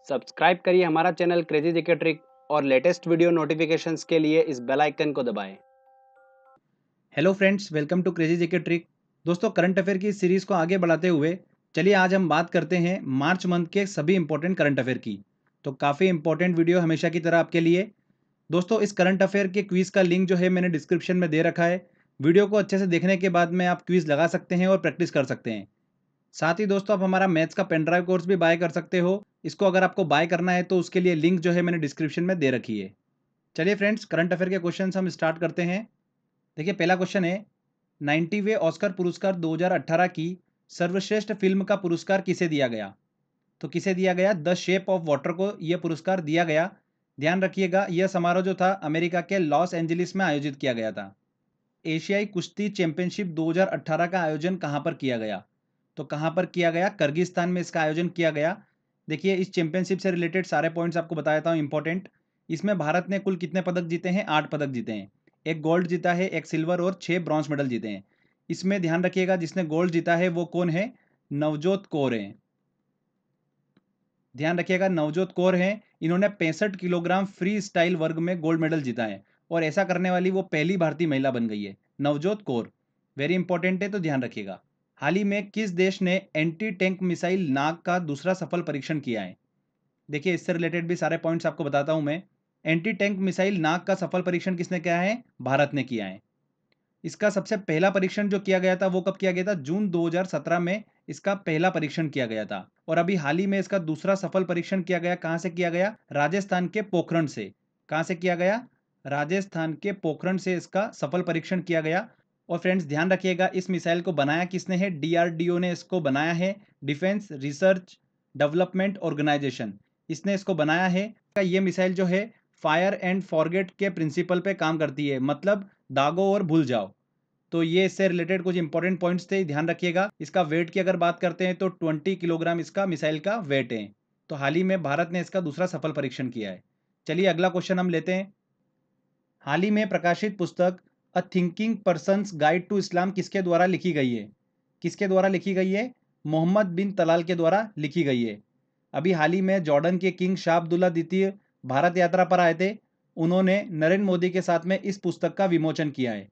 Subscribe करिए हमारा channel crazy GK trick और लेटेस्ट वीडियो नोटिफिकेशंस के लिए इस बेल आइकन को दबाएं। Hello friends, welcome to crazy GK trick. दोस्तों, करंट अफेयर की इस सीरीज़ को आगे बढ़ाते हुए चलिए आज हम बात करते हैं मार्च मंथ के सभी इंपॉर्टेंट करंट अफेयर की। तो काफ़ी इंपॉर्टेंट वीडियो हमेशा की तरह आपके लिए। दोस्तों, इस करंट अफेयर के क्विज़ का लिंक जो है मैंने डिस्क्रिप्शन में दे रखा है। वीडियो को अच्छे से देखने के बाद में आप क्विज़ लगा सकते हैं और प्रैक्टिस कर सकते हैं। साथ ही दोस्तों, आप हमारा मैथ्स का पेन ड्राइव कोर्स भी बाय कर सकते हो। इसको अगर आपको बाय करना है तो उसके लिए लिंक जो है मैंने डिस्क्रिप्शन में दे रखी है। चलिए फ्रेंड्स, करंट अफेयर के क्वेश्चन हम स्टार्ट करते हैं। देखिए, पहला क्वेश्चन है, 90वें ऑस्कर पुरस्कार 2018 की सर्वश्रेष्ठ फिल्म का पुरस्कार किसे दिया गया? तो किसे दिया गया? द शेप ऑफ वाटर को यह पुरस्कार दिया गया। ध्यान रखिएगा, यह समारोह जो था अमेरिका के लॉस एंजलिस में आयोजित किया गया था। एशियाई कुश्ती चैंपियनशिप 2018 का आयोजन कहां पर किया गया? तो कहां पर किया गया? किर्गिस्तान में इसका आयोजन किया गया। देखिए, इस चैंपियनशिप से रिलेटेड सारे पॉइंट्स आपको बता देता हूं इंपॉर्टेंट। इसमें भारत ने कुल कितने पदक जीते हैं? 8 पदक जीते हैं। एक गोल्ड जीता है, एक सिल्वर और 6 ब्रॉन्ज मेडल जीते हैं। इसमें ध्यान रखिएगा, जिसने गोल्ड जीता है वो कौन है? नवजोत कौर हैं। ध्यान रखिएगा, नवजोत कौर हैं। इन्होंने 65 किलोग्राम फ्री स्टाइल वर्ग में गोल्ड मेडल जीता है और ऐसा करने वाली वो पहली भारतीय महिला बन गई है, नवजोत कौर। वेरी इंपॉर्टेंट है, तो ध्यान रखिएगा। हाल ही में किस देश ने एंटी टैंक मिसाइल नाग का दूसरा सफल परीक्षण किया है? देखिए, इससे रिलेटेड भी सारे पॉइंट्स आपको बताता हूं मैं। एंटी टैंक मिसाइल नाग का सफल परीक्षण किसने किया है? भारत ने किया है। इसका सबसे पहला परीक्षण जो किया गया था वो कब किया गया था? जून 2017 में इसका पहला परीक्षण किया गया था। और अभी हाल ही में इसका दूसरा सफल परीक्षण किया गया। कहां से किया गया? राजस्थान के पोखरण से। कहां से किया गया? राजस्थान के पोखरण से इसका सफल परीक्षण किया गया। और फ्रेंड्स, ध्यान रखिएगा, इस मिसाइल को बनाया किसने है? डीआरडीओ ने इसको बनाया है। डिफेंस रिसर्च डेवलपमेंट ऑर्गेनाइजेशन, इसने इसको बनाया है। ये मिसाइल जो है फायर एंड फॉरगेट के प्रिंसिपल पे काम करती है, मतलब दागो और भूल जाओ। तो ये इससे रिलेटेड कुछ इंपॉर्टेंट पॉइंट्स थे, ध्यान रखिएगा। इसका वेट की अगर बात करते हैं तो 20 किलोग्राम इसका मिसाइल का वेट है। तो हाल ही में भारत ने इसका दूसरा सफल परीक्षण किया है। चलिए अगला क्वेश्चन हम लेते हैं। हाल ही में प्रकाशित पुस्तक a thinking person's guide to Islam किसके द्वारा लिखी गई है? किसके द्वारा लिखी गई है? मोहम्मद बिन तलाल के द्वारा लिखी गई है। अभी हाल ही में जॉर्डन के किंग शाह अब्दुल्ला द्वितीय भारत यात्रा पर आए थे। उन्होंने नरेंद्र मोदी के साथ में इस पुस्तक का विमोचन किया है।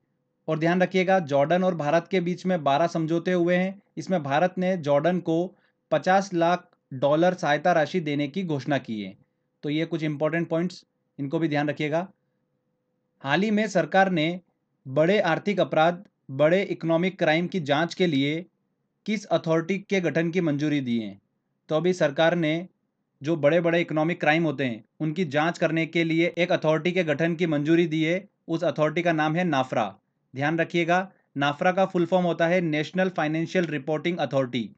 और ध्यान रखिएगा, जॉर्डन और भारत के बीच में 12 समझौते हुए हैं। इसमें भारत ने जॉर्डन को 50 लाख डॉलर सहायता राशि देने की घोषणा की है। तो ये कुछ इंपॉर्टेंट पॉइंट्स, इनको भी ध्यान रखिएगा। हाल ही में सरकार ने बड़े आर्थिक अपराध, बड़े इकोनॉमिक क्राइम की जांच के लिए किस अथॉरिटी के गठन की मंजूरी दी है? तो अभी सरकार ने जो बड़े बड़े इकोनॉमिक क्राइम होते हैं उनकी जांच करने के लिए एक अथॉरिटी के गठन की मंजूरी दी है। उस अथॉरिटी का नाम है नाफरा। ध्यान रखिएगा, नाफरा का फुल फॉर्म होता है नेशनल फाइनेंशियल रिपोर्टिंग अथॉरिटी।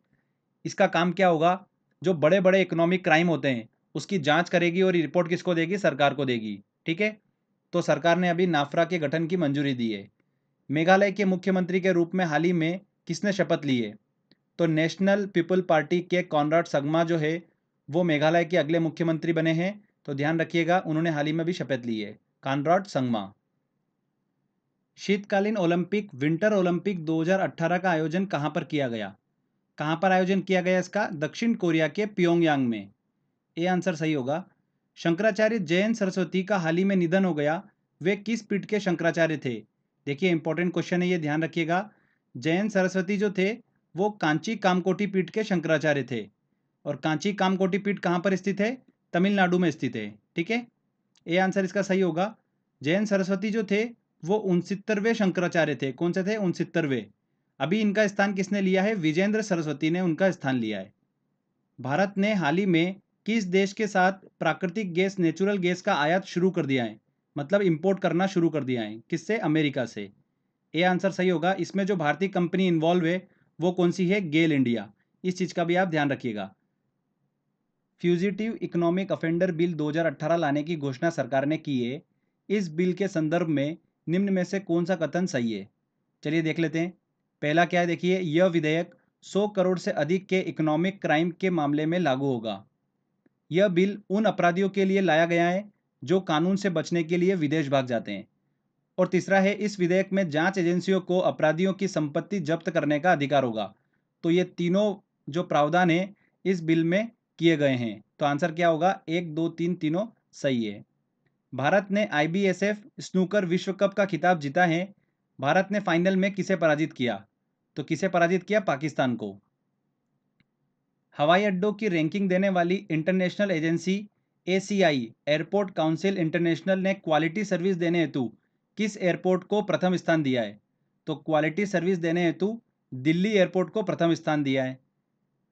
इसका काम क्या होगा? जो बड़े बड़े इकोनॉमिक क्राइम होते हैं उसकी जांच करेगी और रिपोर्ट किसको देगी? सरकार को देगी। ठीक है, तो सरकार ने अभी नाफरा के गठन की मंजूरी दी है। मेघालय के मुख्यमंत्री के रूप में हाल ही में किसने शपथ ली है? तो नेशनल पीपल पार्टी के कॉनराड संगमा जो है वो मेघालय के अगले मुख्यमंत्री बने हैं। तो ध्यान रखिएगा, उन्होंने हाल ही में भी शपथ ली है, कॉनराड संगमा। शीतकालीन ओलंपिक विंटर ओलंपिक 2018 का आयोजन कहां पर किया गया? कहां पर आयोजन किया गया इसका? दक्षिण कोरिया के प्योंगयांग में। ये आंसर सही होगा। शंकराचार्य जयंत सरस्वती का हाल ही में निधन हो गया। वे किस पीठ के शंकराचार्य थे? देखिए, इंपॉर्टेंट क्वेश्चन है ये, ध्यान रखिएगा। जयंत सरस्वती जो थे वो कांची कामकोटी पीठ के शंकराचार्य थे। और कांची कामकोटी पीठ कहां पर स्थित है? तमिलनाडु में स्थित है। ठीक है, ये आंसर इसका सही होगा। जयंत सरस्वती जो थे वो 69वें शंकराचार्य थे। कौन से थे? 69वें। अभी इनका स्थान किसने लिया है? विजेंद्र सरस्वती ने उनका स्थान लिया है। भारत ने हाल ही में किस देश के साथ प्राकृतिक गैस, नेचुरल गैस का आयात शुरू कर दिया है, मतलब इंपोर्ट करना शुरू कर दिया है? किससे? अमेरिका से। ये आंसर सही होगा। इसमें जो भारतीय कंपनी इन्वॉल्व है वो कौन सी है? गेल इंडिया। इस चीज का भी आप ध्यान रखिएगा। फ्यूजिटिव इकोनॉमिक अफेंडर बिल 2018 लाने की घोषणा सरकार ने की है। इस बिल के संदर्भ में निम्न में से कौन सा कथन सही है? चलिए देख लेते हैं। पहला क्या है? देखिए, यह विधेयक 100 करोड़ से अधिक के इकोनॉमिक क्राइम के मामले में लागू होगा। यह बिल उन अपराधियों के लिए लाया गया है जो कानून से बचने के लिए विदेश भाग जाते हैं। और तीसरा है, इस विधेयक में जांच एजेंसियों को अपराधियों की संपत्ति जब्त करने का अधिकार होगा। तो ये तीनों जो प्रावधान है इस बिल में किए गए हैं। तो आंसर क्या होगा? 1, 2, 3 तीनों सही है। भारत ने IBSF स्नूकर विश्व कप का खिताब जीता है। भारत ने फाइनल में किसे पराजित किया? तो किसे पराजित किया? पाकिस्तान को। हवाई अड्डों की रैंकिंग देने वाली international agency ACI airport council international ने क्वालिटी सर्विस देने हेतु किस एयरपोर्ट को प्रथम स्थान दिया है? तो क्वालिटी सर्विस देने हेतु दिल्ली एयरपोर्ट को प्रथम स्थान दिया है।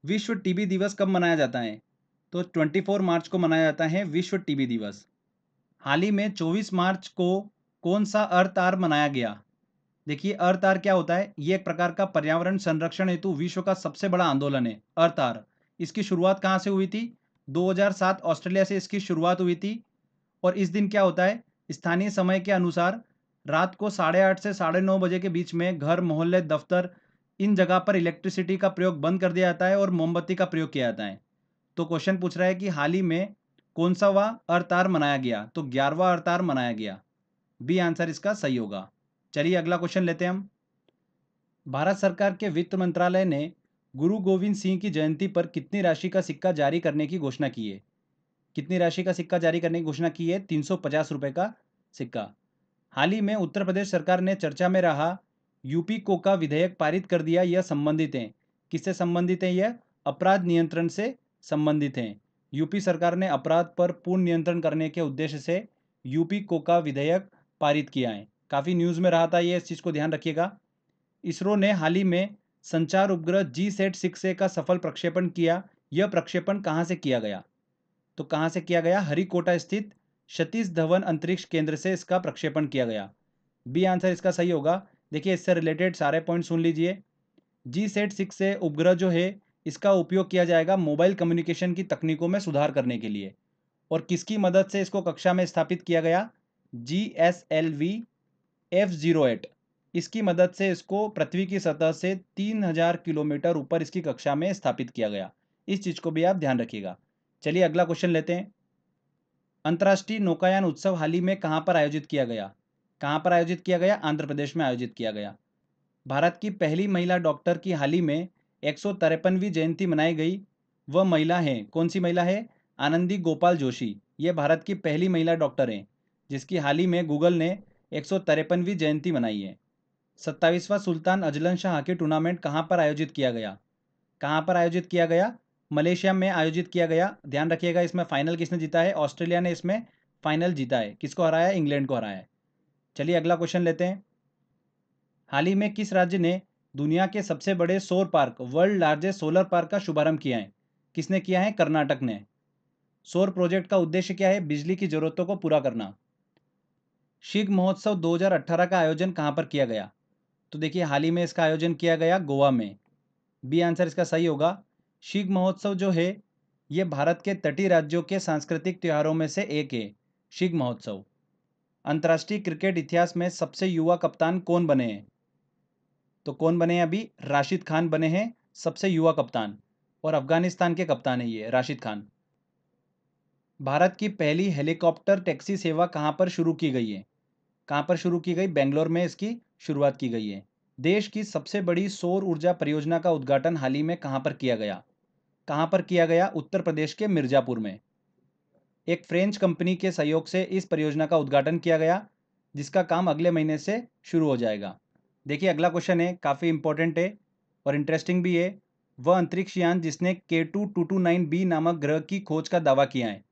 विश्व टीबी दिवस कब मनाया जाता है? तो 24 मार्च को मनाया जाता है विश्व टीबी दिवस। हाल ही में 24 मार्च को कौन सा अर्थ आवर मनाया गया? देखिए, अर्थ आवर क्या होता है? ये एक प्रकार का पर्यावरण संरक्षण हेतु विश्व का सबसे बड़ा आंदोलन है, अर्थ आवर। इसकी शुरुआत कहाँ से हुई थी? 2007 ऑस्ट्रेलिया से इसकी शुरुआत हुई थी। और इस दिन क्या होता है? स्थानीय समय के अनुसार रात को 8:30 से 9:30 बजे के बीच में घर, मोहल्ले, दफ्तर, इन जगह पर इलेक्ट्रिसिटी का प्रयोग बंद कर दिया जाता है और मोमबत्ती का प्रयोग किया जाता है। तो क्वेश्चन पूछ रहा है कि हाल ही में कौन सा वह अर्थ आवर मनाया गया? तो 11वां अर्थ आवर मनाया गया। बी आंसर इसका सही होगा। चलिए अगला क्वेश्चन लेते हैं हम। भारत सरकार के वित्त मंत्रालय ने गुरु गोविंद सिंह की जयंती पर कितनी राशि का सिक्का जारी करने की घोषणा की है? कितनी राशि का सिक्का जारी करने की घोषणा की है? 350 रुपए का सिक्का। हाल ही में उत्तर प्रदेश सरकार ने चर्चा में रहा यूपी कोका विधेयक पारित कर दिया। यह संबंधित है, किससे संबंधित है? यह अपराध नियंत्रण से संबंधित है। यूपी सरकार ने अपराध पर पूर्ण नियंत्रण करने के उद्देश्य से यूपी कोका विधेयक पारित किया है। काफ़ी न्यूज़ में रहा था ये, इस चीज़ को ध्यान रखिएगा। इसरो ने हाल ही में संचार उपग्रह GSAT-6A का सफल प्रक्षेपण किया। यह प्रक्षेपण कहाँ से किया गया? तो कहाँ से किया गया? हरिकोटा स्थित सतीश धवन अंतरिक्ष केंद्र से इसका प्रक्षेपण किया गया। बी आंसर इसका सही होगा। देखिए, इससे रिलेटेड सारे पॉइंट सुन लीजिए। GSAT-6A उपग्रह जो है, इसका उपयोग किया जाएगा मोबाइल कम्युनिकेशन की तकनीकों में सुधार करने के लिए। और किसकी मदद से इसको कक्षा में स्थापित किया गया? GSLV F08। इसकी मदद से इसको पृथ्वी की सतह से 3000 किलोमीटर ऊपर इसकी कक्षा में स्थापित किया गया। इस चीज़ को भी आप ध्यान रखिएगा। चलिए अगला क्वेश्चन लेते हैं। अंतर्राष्ट्रीय नौकायान उत्सव हाल ही में कहाँ पर आयोजित किया गया? कहाँ पर आयोजित किया गया? आंध्र प्रदेश में आयोजित किया गया। भारत की पहली महिला डॉक्टर की हाल ही में 153वीं जयंती मनाई गई। वह महिला हैं, कौन सी महिला है? आनंदी गोपाल जोशी। ये भारत की पहली महिला डॉक्टर हैं जिसकी हाल ही में गूगल ने 153वीं जयंती मनाई है। 27वां Sultan Azlan Shah hockey tournament कहाँ पर आयोजित किया गया? कहाँ पर आयोजित किया गया? मलेशिया में आयोजित किया गया। ध्यान रखिएगा, इसमें फाइनल किसने जीता है? ऑस्ट्रेलिया ने इसमें फाइनल जीता है। किसको हराया है? इंग्लैंड को हराया है। चलिए अगला क्वेश्चन लेते हैं। हाल ही में किस राज्य ने दुनिया के सबसे बड़े सौर park, world largest solar park का शुभारंभ किया है? किसने किया है? कर्नाटक ने। सौर प्रोजेक्ट का उद्देश्य क्या है? बिजली की जरूरतों को पूरा करना। शिग महोत्सव 2018 का आयोजन कहाँ पर किया गया? तो देखिए, हाल ही में इसका आयोजन किया गया गोवा में। बी आंसर इसका सही होगा। शिग महोत्सव जो है, ये भारत के तटीय राज्यों के सांस्कृतिक त्योहारों में से एक है, शिग महोत्सव। अंतर्राष्ट्रीय क्रिकेट इतिहास में सबसे युवा कप्तान कौन बने हैं? तो कौन बने हैं? अभी राशिद खान बने हैं सबसे युवा कप्तान, और अफगानिस्तान के कप्तान है ये राशिद खान। भारत की पहली हेलीकॉप्टर टैक्सी सेवा कहाँ पर शुरू की गई है? कहाँ पर शुरू की गई? बेंगलोर में इसकी शुरुआत की गई है। देश की सबसे बड़ी सौर ऊर्जा परियोजना का उद्घाटन हाल ही में कहाँ पर किया गया? कहाँ पर किया गया? उत्तर प्रदेश के मिर्जापुर में। एक फ्रेंच कंपनी के सहयोग से इस परियोजना का उद्घाटन किया गया, जिसका काम अगले महीने से शुरू हो जाएगा। देखिए अगला क्वेश्चन है, काफ़ी इंपॉर्टेंट है और इंटरेस्टिंग भी है। वह अंतरिक्ष यान जिसने K2229b नामक ग्रह की खोज का दावा किया है,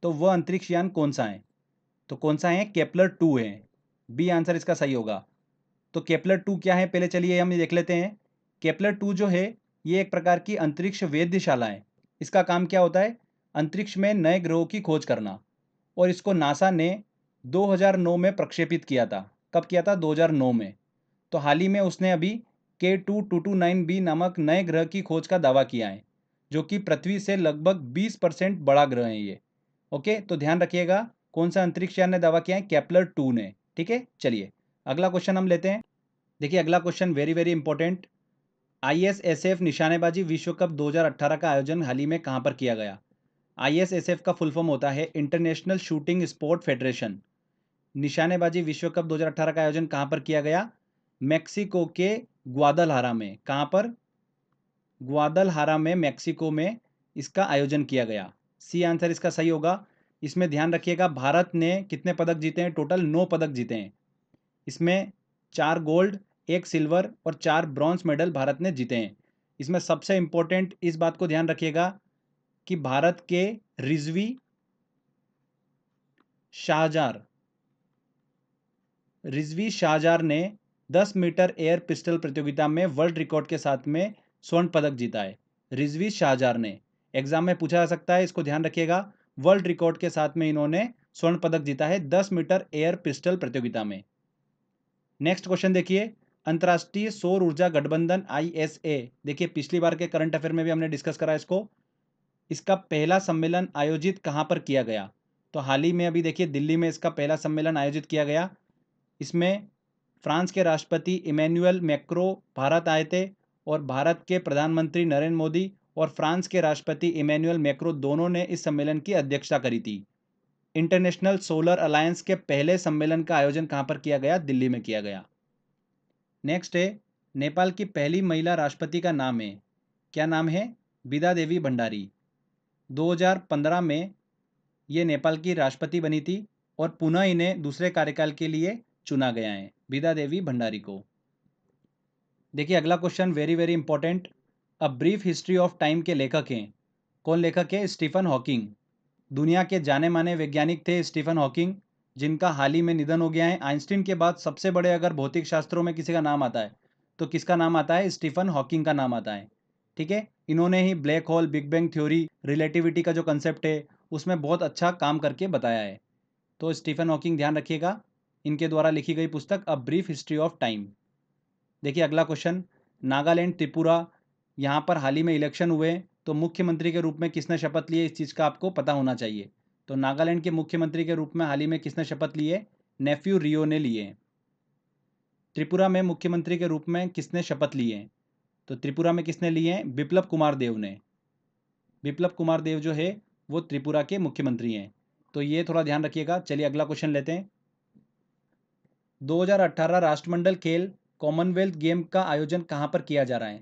तो वह अंतरिक्ष यान कौन सा है? तो कौन सा है? केपलर 2 है। बी आंसर इसका सही होगा। तो केपलर 2 क्या है? पहले चलिए हम ये देख लेते हैं। केपलर 2 जो है, ये एक प्रकार की अंतरिक्ष वेधशाला है। इसका काम क्या होता है? अंतरिक्ष में नए ग्रहों की खोज करना। और इसको नासा ने 2009 में प्रक्षेपित किया था। कब किया था? 2009 में। तो हाल ही में उसने अभी K2229b नामक नए ग्रह की खोज का दावा किया है, जो कि पृथ्वी से लगभग 20% बड़ा ग्रह है ये। ओके, तो ध्यान रखिएगा, कौन सा अंतरिक्ष यान ने दावा किया है? केपलर 2 ने। ठीक है, चलिए अगला क्वेश्चन हम लेते हैं। देखिए अगला question very very important. ISSF निशानेबाजी विश्व कप 2018 का आयोजन हाल ही में कहाँ पर किया गया? ISSF का फुल फॉर्म होता है इंटरनेशनल शूटिंग स्पोर्ट फेडरेशन। निशानेबाजी विश्व कप 2018 का आयोजन कहाँ पर किया गया? मेक्सिको के ग्वादलहारा में। कहाँ पर? ग्वादलहारा में, मेक्सिको में इसका आयोजन किया गया। सी आंसर इसका सही होगा। इसमें ध्यान रखिएगा भारत ने कितने पदक जीते हैं, टोटल 9 पदक जीते हैं। इसमें 4 गोल्ड, 1 सिल्वर और 4 ब्रॉन्ज मेडल भारत ने जीते हैं। इसमें सबसे इंपॉर्टेंट इस बात को ध्यान रखिएगा कि भारत के रिजवी शाहजार ने 10 मीटर एयर पिस्टल प्रतियोगिता में वर्ल्ड रिकॉर्ड के साथ में स्वर्ण पदक जीता है। रिजवी शाहजार ने, एग्जाम में पूछा जा सकता है, इसको ध्यान रखिएगा। वर्ल्ड रिकॉर्ड के साथ में इन्होंने स्वर्ण पदक जीता है 10 मीटर एयर पिस्टल प्रतियोगिता में। नेक्स्ट क्वेश्चन देखिए, अंतर्राष्ट्रीय सौर ऊर्जा गठबंधन ISA, देखिए पिछली बार के करंट अफेयर में भी हमने डिस्कस करा इसको। इसका पहला सम्मेलन आयोजित कहां पर किया गया? तो हाल ही में अभी देखिए दिल्ली में इसका पहला सम्मेलन आयोजित किया गया। इसमें फ्रांस के राष्ट्रपति इमैनुअल मैक्रो भारत आए थे और भारत के प्रधानमंत्री नरेंद्र मोदी और फ्रांस के राष्ट्रपति इमैनुअल मैक्रो दोनों ने इस सम्मेलन की अध्यक्षता करी थी। इंटरनेशनल सोलर अलायंस के पहले सम्मेलन का आयोजन कहां पर किया गया? दिल्ली में किया गया। नेक्स्ट है, नेपाल की पहली महिला राष्ट्रपति का नाम है, क्या नाम है? बिदा देवी भंडारी। 2015 में ये नेपाल की राष्ट्रपति बनी थी और पुनः इन्हें दूसरे कार्यकाल के लिए चुना गया है, बिदा देवी भंडारी को। देखिए अगला question very very important. A brief history of time के लेखक हैं, कौन लेखक है? Stephen Hawking. दुनिया के जाने माने वैज्ञानिक थे स्टीफन हॉकिंग, जिनका हाल ही में निधन हो गया है। आइंस्टीन के बाद सबसे बड़े अगर भौतिक शास्त्रों में किसी का नाम आता है तो किसका नाम आता है? स्टीफन हॉकिंग का नाम आता है। ठीक है, इन्होंने ही black hole, big bang theory, relativity का जो कंसेप्ट है उसमें बहुत अच्छा काम करके बताया है। तो स्टीफन हॉकिंग ध्यान रखिएगा, इनके द्वारा लिखी गई पुस्तक अ ब्रीफ हिस्ट्री ऑफ टाइम। देखिए अगला क्वेश्चन, नागालैंड, त्रिपुरा, यहाँ पर हाल ही में इलेक्शन हुए, तो मुख्यमंत्री के रूप में किसने शपथ लिए? इस चीज़ का आपको पता होना चाहिए। तो नागालैंड के मुख्यमंत्री के रूप में हाल ही में किसने शपथ लिए? नेफ्यू रियो ने लिए। त्रिपुरा में मुख्यमंत्री के रूप में किसने शपथ लिए? तो त्रिपुरा में किसने लिए हैं? बिप्लब कुमार देव ने। बिप्लब कुमार देव जो है वो त्रिपुरा के मुख्यमंत्री हैं, तो ये थोड़ा ध्यान रखिएगा। चलिए अगला क्वेश्चन लेते हैं। 2018 राष्ट्रमंडल खेल कॉमनवेल्थ गेम का आयोजन कहाँ पर किया जा रहा है?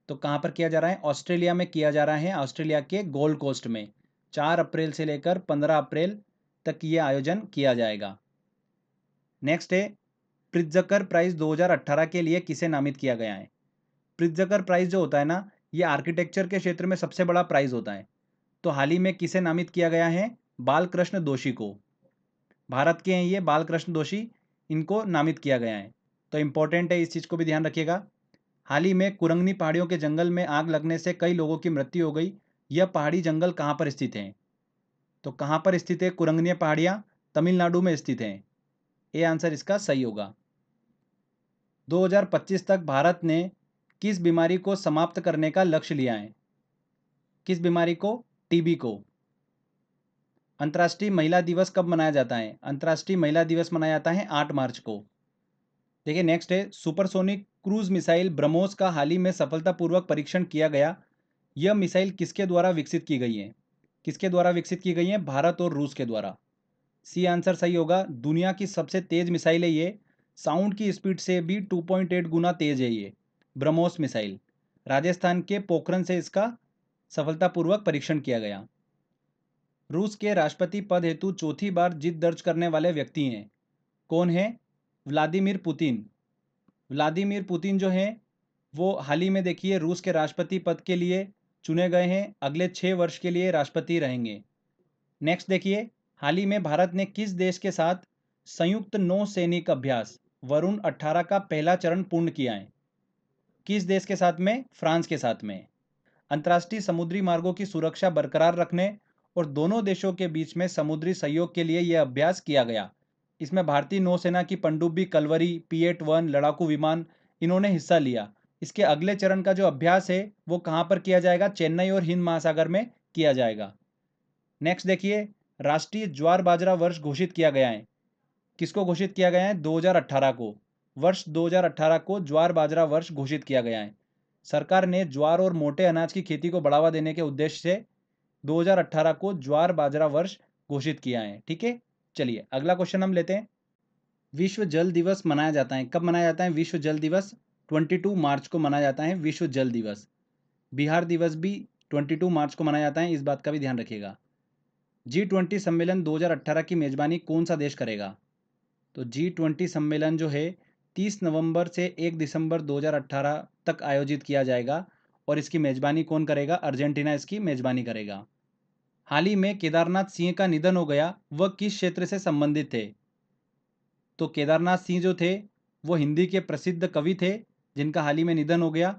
तो कहाँ पर किया जा रहा है? ऑस्ट्रेलिया में किया जा रहा है, ऑस्ट्रेलिया के गोल्ड कोस्ट में। 4 अप्रैल से लेकर 15 अप्रैल तक ये आयोजन किया जाएगा। नेक्स्ट है, प्रित्जकर प्राइज 2018 के लिए किसे नामित किया गया है? प्रित्जकर प्राइज जो होता है ना, ये आर्किटेक्चर के क्षेत्र में सबसे बड़ा प्राइज होता है। तो हाल ही में किसे नामित किया गया है? बालकृष्ण दोषी को। भारत के हैं ये बालकृष्ण दोषी, इनको नामित किया गया है। तो इंपॉर्टेंट है, इस चीज़ को भी ध्यान रखिएगा। हाल ही में कुरंगनी पहाड़ियों के जंगल में आग लगने से कई लोगों की मृत्यु हो गई। यह पहाड़ी जंगल कहाँ पर स्थित है? तो कहाँ पर स्थित है कुरंगनी पहाड़ियाँ? तमिलनाडु में स्थित हैं। ये आंसर इसका सही होगा। 2025 तक भारत ने किस बीमारी को समाप्त करने का लक्ष्य लिया है? किस बीमारी को? टीबी को। अंतर्राष्ट्रीय महिला दिवस कब मनाया जाता है? अंतर्राष्ट्रीय महिला दिवस मनाया जाता है 8 मार्च को। देखिए नेक्स्ट है, सुपरसोनिक क्रूज मिसाइल ब्रह्मोस का हाल ही में सफलतापूर्वक परीक्षण किया गया। यह मिसाइल किसके द्वारा विकसित की गई है? किसके द्वारा विकसित की गई है? भारत और रूस के द्वारा। सी आंसर सही होगा। दुनिया की सबसे तेज मिसाइल है ये, साउंड की स्पीड से भी 2.8 गुना तेज है ये ब्रह्मोस मिसाइल। राजस्थान के पोखरन से इसका सफलतापूर्वक परीक्षण किया गया। रूस के राष्ट्रपति पद हेतु चौथी बार जीत दर्ज करने वाले व्यक्ति हैं, कौन है? Vladimir Putin. व्लादिमीर पुतिन जो हैं वो हाल ही में देखिए रूस के राष्ट्रपति पद के लिए चुने गए हैं, अगले 6 वर्ष के लिए राष्ट्रपति रहेंगे। नेक्स्ट देखिए, हाल ही में भारत ने किस देश के साथ संयुक्त नौसैनिक अभ्यास वरुण 18 का पहला चरण पूर्ण किया है? किस देश के साथ में? फ्रांस के साथ में। अंतर्राष्ट्रीय समुद्री मार्गों की सुरक्षा बरकरार रखने और दोनों देशों के बीच में समुद्री सहयोग के लिए यह अभ्यास किया गया। इसमें भारतीय नौसेना की पनडुब्बी कलवरी, P-8-1 लड़ाकू विमान, इन्होंने हिस्सा लिया। इसके अगले चरण का जो अभ्यास है वो कहाँ पर किया जाएगा? चेन्नई और हिंद महासागर में किया जाएगा। नेक्स्ट देखिए, राष्ट्रीय ज्वार बाजरा वर्ष घोषित किया गया है। किसको घोषित किया गया है? 2018 को। वर्ष 2018 को ज्वार बाजरा वर्ष घोषित किया गया है। सरकार ने ज्वार और मोटे अनाज की खेती को बढ़ावा देने के उद्देश्य से 2018 को ज्वार बाजरा वर्ष घोषित किया है। ठीक है, चलिए अगला क्वेश्चन हम लेते हैं। विश्व जल दिवस मनाया जाता है, कब मनाया जाता है विश्व जल दिवस? 22 मार्च को मनाया जाता है विश्व जल दिवस। बिहार दिवस भी 22 मार्च को मनाया जाता है, इस बात का भी ध्यान रखिएगा। G20 सम्मेलन 2018 की मेजबानी कौन सा देश करेगा? तो G20 सम्मेलन जो है 30 नवंबर से 1 दिसंबर 2018 तक आयोजित किया जाएगा और इसकी मेजबानी कौन करेगा? अर्जेंटीना इसकी मेजबानी करेगा। हाल ही में केदारनाथ सिंह का निधन हो गया, वह किस क्षेत्र से संबंधित थे? तो केदारनाथ सिंह जो थे वो हिंदी के प्रसिद्ध कवि थे जिनका हाल ही में निधन हो गया।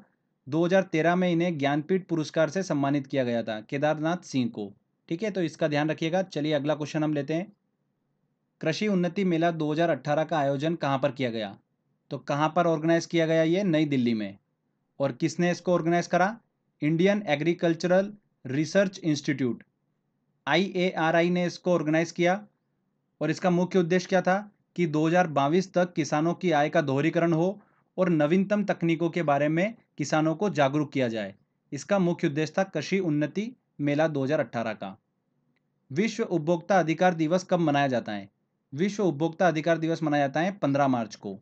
2013 में इन्हें ज्ञानपीठ पुरस्कार से सम्मानित किया गया था, केदारनाथ सिंह को। ठीक है, तो इसका ध्यान रखिएगा। चलिए अगला क्वेश्चन हम लेते हैं। कृषि उन्नति मेला 2018 का आयोजन कहाँ पर किया गया? तो कहाँ पर ऑर्गेनाइज किया गया? ये नई दिल्ली में। और किसने इसको ऑर्गेनाइज करा? Indian agricultural research institute, IARI ने इसको ऑर्गेनाइज किया। और इसका मुख्य उद्देश्य क्या था कि 2022 तक किसानों की आय का दोहरीकरण हो और नवीनतम तकनीकों के बारे में किसानों को जागरूक किया जाए। इसका मुख्य उद्देश्य था कृषि उन्नति मेला 2018 का। विश्व उपभोक्ता अधिकार दिवस कब मनाया जाता है? विश्व उपभोक्ता अधिकार दिवस मनाया जाता है 15 मार्च को।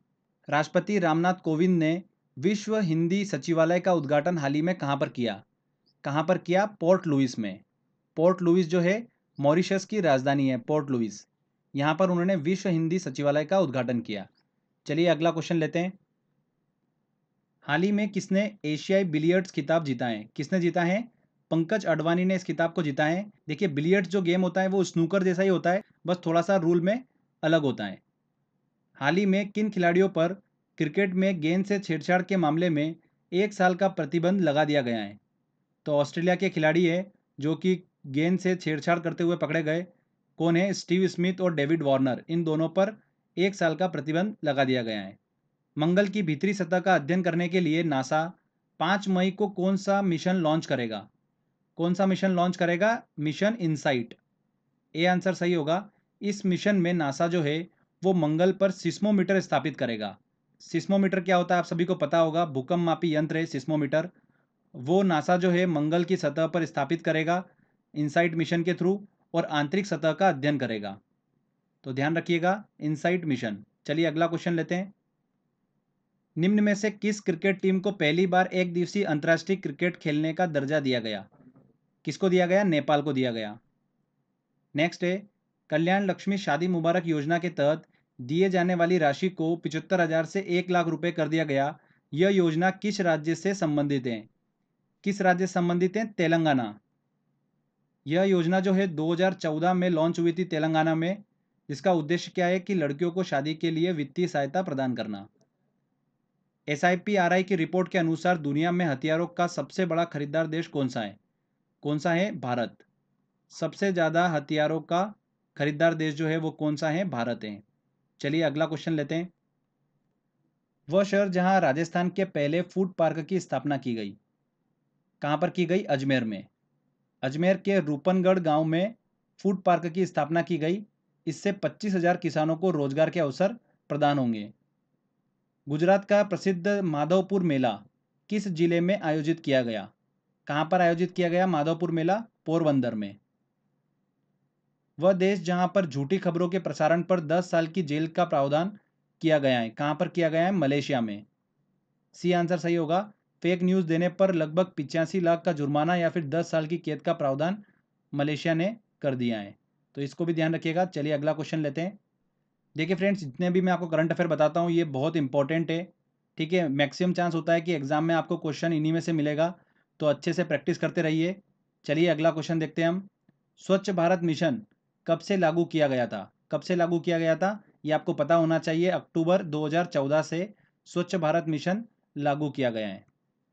राष्ट्रपति रामनाथ कोविंद ने विश्व हिंदी सचिवालय का उद्घाटन हाल ही में कहाँ पर किया? कहाँ पर किया? पोर्ट लुइस में। पोर्ट लुइस जो है मॉरिशस की राजधानी है, पोर्ट लुइस। यहाँ पर उन्होंने विश्व हिंदी सचिवालय का उद्घाटन किया। चलिए अगला क्वेश्चन लेते हैं। हाल ही में किसने एशियाई बिलियर्ड्स खिताब जीता है? किसने जीता है? पंकज अडवाणी ने इस खिताब को जीता है। देखिए, बिलियर्ड्स जो गेम होता है वो स्नूकर जैसा ही होता है, बस थोड़ा सा रूल में अलग होता है। हाल ही में किन खिलाड़ियों पर क्रिकेट में गेंद से छेड़छाड़ के मामले में 1 साल का प्रतिबंध लगा दिया गया है? तो ऑस्ट्रेलिया के खिलाड़ी है जो कि गेंद से छेड़छाड़ करते हुए पकड़े गए। कौन है? स्टीव स्मिथ और डेविड वार्नर। इन दोनों पर 1 साल का प्रतिबंध लगा दिया गया है। मंगल की भीतरी सतह का अध्ययन करने के लिए नासा 5 मई को कौन सा मिशन लॉन्च करेगा? कौन सा मिशन लॉन्च करेगा? Mission insight. ए आंसर सही होगा। इस मिशन में नासा जो है वो मंगल पर सिस्मोमीटर स्थापित करेगा। सिस्मोमीटर क्या होता है आप सभी को पता होगा, भूकंप मापी यंत्र है सिस्मोमीटर। वो नासा जो है मंगल की सतह पर स्थापित करेगा इनसाइट मिशन के थ्रू और आंतरिक सतह का अध्ययन करेगा। तो ध्यान रखिएगा, इनसाइट मिशन। चलिए अगला क्वेश्चन लेते हैं। निम्न में से किस क्रिकेट टीम को पहली बार एक दिवसीय अंतर्राष्ट्रीय क्रिकेट खेलने का दर्जा दिया गया? किसको दिया गया? नेपाल को दिया गया। नेक्स्ट है, कल्याण लक्ष्मी शादी मुबारक योजना के तहत दिए जाने वाली राशि को 75,000 से 1 लाख रुपए कर दिया गया। यह योजना किस राज्य से संबंधित है? किस राज्य से संबंधित है? तेलंगाना। यह योजना जो है 2014 में लॉन्च हुई थी तेलंगाना में, जिसका उद्देश्य क्या है कि लड़कियों को शादी के लिए वित्तीय सहायता प्रदान करना। SIPRI की रिपोर्ट के अनुसार दुनिया में हथियारों का सबसे बड़ा खरीदार देश कौन सा है? कौन सा है? भारत। सबसे ज़्यादा हथियारों का खरीदार देश जो है वो कौन सा है? भारत है। चलिए अगला क्वेश्चन लेते हैं। वह शहर जहां राजस्थान के पहले फूड पार्क की स्थापना की गई, कहां पर की गई? अजमेर में। अजमेर के रूपनगढ़ गांव में फूड पार्क की स्थापना की गई। इससे 25,000 किसानों को रोजगार के अवसर प्रदान होंगे। गुजरात का प्रसिद्ध माधवपुर मेला किस जिले में आयोजित किया गया? कहां पर आयोजित किया गया माधवपुर मेला? पोरबंदर में। वह देश जहां पर झूठी खबरों के प्रसारण पर 10 साल की जेल का प्रावधान किया गया है, कहां पर किया गया है? मलेशिया में। सी आंसर सही होगा। फेक न्यूज़ देने पर लगभग 85 लाख का जुर्माना या फिर 10 साल की कैद का प्रावधान मलेशिया ने कर दिया है, तो इसको भी ध्यान रखिएगा। चलिए अगला क्वेश्चन लेते हैं। देखिए फ्रेंड्स, जितने भी मैं आपको करंट अफेयर बताता हूँ ये बहुत इंपॉर्टेंट है। ठीक है, मैक्सिमम चांस होता है कि एग्जाम में आपको क्वेश्चन इन्हीं में से मिलेगा, तो अच्छे से प्रैक्टिस करते रहिए। चलिए अगला क्वेश्चन देखते हैं हम। स्वच्छ भारत मिशन कब से लागू किया गया था? कब से लागू किया गया था ये आपको पता होना चाहिए। अक्टूबर 2014 से स्वच्छ भारत मिशन लागू किया गया है।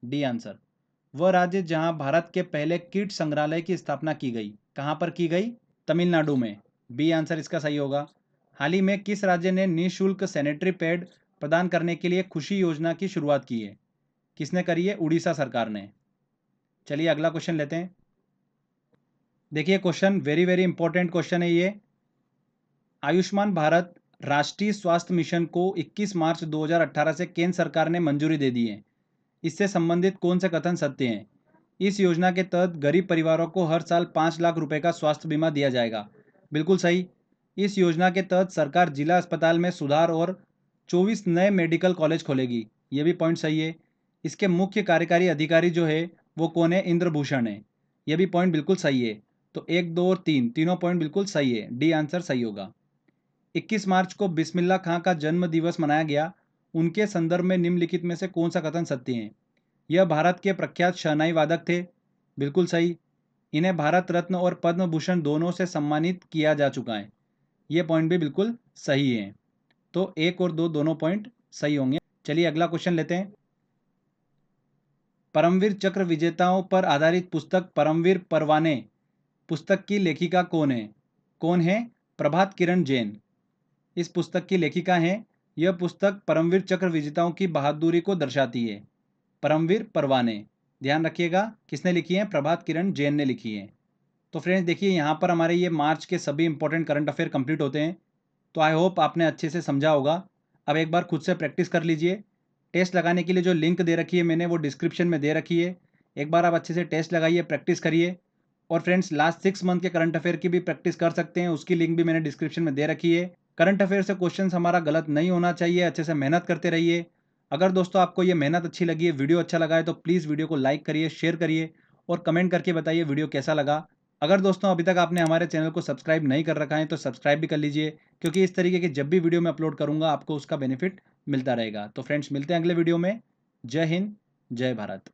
D answer. वह राज्य जहां भारत के पहले कीट संग्रहालय की स्थापना की गई, कहां पर की गई? तमिलनाडु में। बी आंसर इसका सही होगा। हाल ही में किस राज्य ने निःशुल्क सैनिटरी पैड प्रदान करने के लिए खुशी योजना की शुरुआत की है? किसने करी है? उड़ीसा सरकार ने। चलिए अगला क्वेश्चन लेते हैं। देखिए question very very important question है ये। आयुष्मान भारत राष्ट्रीय स्वास्थ्य मिशन को 21 मार्च 2018 से केंद्र सरकार ने मंजूरी दे दी है। इससे संबंधित कौन से कथन सत्य हैं? इस योजना के तहत गरीब परिवारों को हर साल 5 लाख रुपए का स्वास्थ्य बीमा दिया जाएगा। बिल्कुल सही। इस योजना के तहत सरकार जिला अस्पताल में सुधार और 24 नए मेडिकल कॉलेज खोलेगी। ये भी पॉइंट सही है। इसके मुख्य कार्यकारी अधिकारी जो है वो कौन है? इंद्रभूषण है। ये भी पॉइंट बिल्कुल सही है। तो 1, 2 और 3 तीनों पॉइंट बिल्कुल सही है, डी आंसर सही होगा। 21 मार्च को बिस्मिल्लाह खां का जन्म दिवस मनाया गया, उनके संदर्भ में निम्नलिखित में से कौन सा कथन सत्य है? यह भारत के प्रख्यात शहनाई वादक थे, बिल्कुल सही। इन्हें भारत रत्न और पद्म भूषण दोनों से सम्मानित किया जा चुका है, ये पॉइंट भी बिल्कुल सही है। तो 1 और 2 दोनों पॉइंट सही होंगे। चलिए अगला क्वेश्चन लेते हैं। परमवीर चक्र विजेताओं पर आधारित पुस्तक परमवीर परवाने पुस्तक की लेखिका कौन है? कौन है? प्रभात किरण जैन इस पुस्तक की लेखिका हैं। यह पुस्तक परमवीर चक्र विजेताओं की बहादुरी को दर्शाती है। परमवीर परवाने, ध्यान रखिएगा किसने लिखी है? प्रभात किरण जैन ने लिखी है। तो फ्रेंड्स देखिए यहाँ पर हमारे ये मार्च के सभी इंपॉर्टेंट करंट अफेयर कंप्लीट होते हैं। तो आई होप आपने अच्छे से समझा होगा। अब एक बार खुद से प्रैक्टिस कर लीजिए। टेस्ट लगाने के लिए जो लिंक दे रखी है मैंने, वो डिस्क्रिप्शन में दे रखी है। एक बार आप अच्छे से टेस्ट लगाइए, प्रैक्टिस करिए। और फ्रेंड्स लास्ट 6 मंथ के करंट अफेयर की भी प्रैक्टिस कर सकते हैं, उसकी लिंक भी मैंने डिस्क्रिप्शन में दे रखी है। करंट अफेयर से क्वेश्चंस हमारा गलत नहीं होना चाहिए, अच्छे से मेहनत करते रहिए। अगर दोस्तों आपको ये मेहनत अच्छी लगी है, वीडियो अच्छा लगा है, तो प्लीज़ वीडियो को लाइक करिए, शेयर करिए और कमेंट करके बताइए वीडियो कैसा लगा। अगर दोस्तों अभी तक आपने हमारे चैनल को सब्सक्राइब नहीं कर रखा है तो सब्सक्राइब भी कर लीजिए, क्योंकि इस तरीके की जब भी वीडियो मैं अपलोड करूंगा आपको उसका बेनिफिट मिलता रहेगा। तो फ्रेंड्स मिलते हैं अगले वीडियो में। जय हिंद, जय भारत।